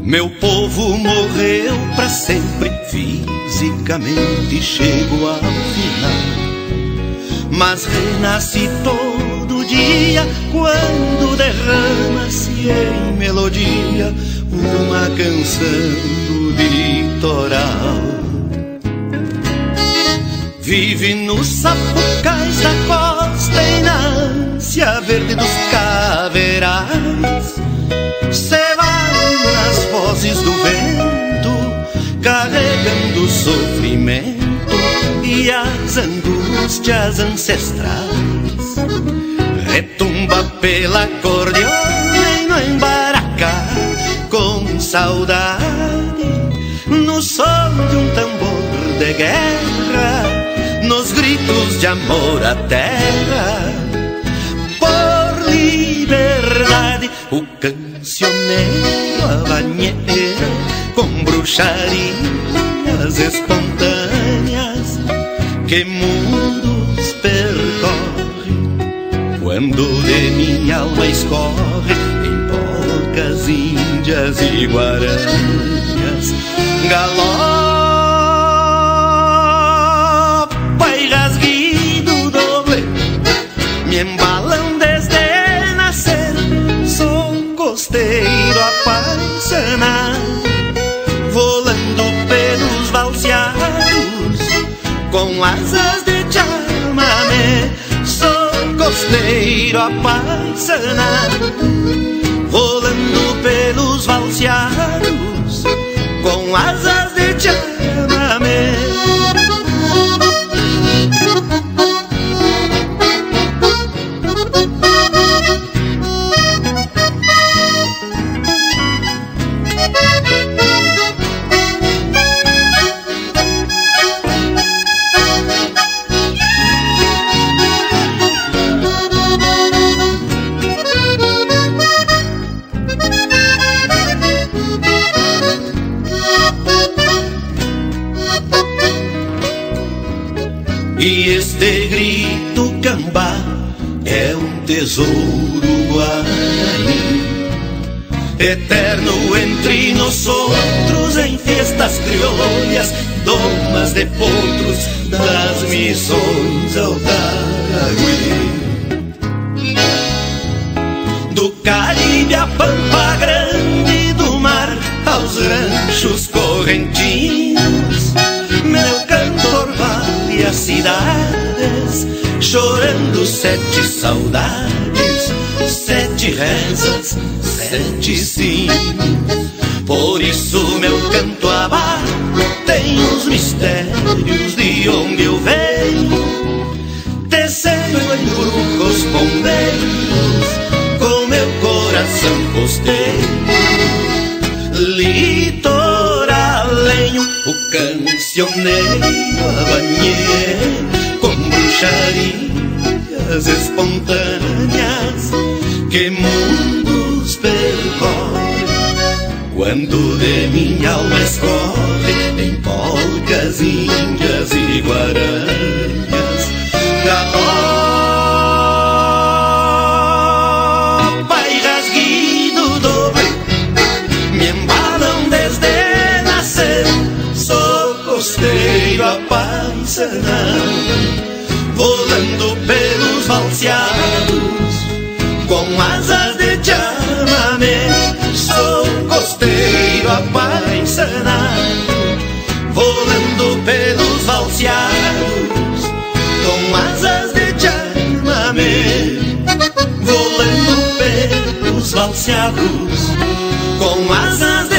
Meu povo morreu pra sempre, fisicamente chego ao final, mas renasce todo dia quando derrama-se em melodia uma canção do litoral. Vive nos sapucais da costa e na ânsia verde dos caverais, nas vozes do vento, carregando o sofrimento e as angústias ancestrais. Retumba pela acordeona e no embaracar com saudade, no som de um tambor de guerra, nos gritos de amor à terra. Por liberdade, o cancioneiro habaneiro com bruxarias espontâneas que mundos percorre, quando de minha alma escorre em polcas, índias e guaranhas. Galopa e rasguido doble me embalam desde nascer. Sou costeiro apaixonado, volando pelos valseados com asas de chamamé. Sou costeiro apaixonado, volando pelos valseados com asas de chamamé. E este grito cambá é um tesouro guarani, eterno entre nós outros em festas crioulas, domas de potros das missões ao Taragüi. Do Caribe à Pampa Grande, do mar aos ranchos correntinos, meu cantor vale as cidades, chorando 7 saudades, 7 rezas, 7 sinos. Por isso meu canto abaixo tem os mistérios de onde eu venho, tecendo em grupos pombeiros com meu coração costeiro. Litoraleño, o cancioneiro habaneiro com bruxarias espontâneas que mundos percorre, quando de minha alma escorre em polcas, índias e guaranhas. Galopa e rasguido doble me embalam desde nascer. Sou costeiro apaixonado, volando pelos valseados com asas de chamamé. Sou costeiro apaixonado, volando pelos valseados com asas de chamamé. Volando pelos valseados com asas de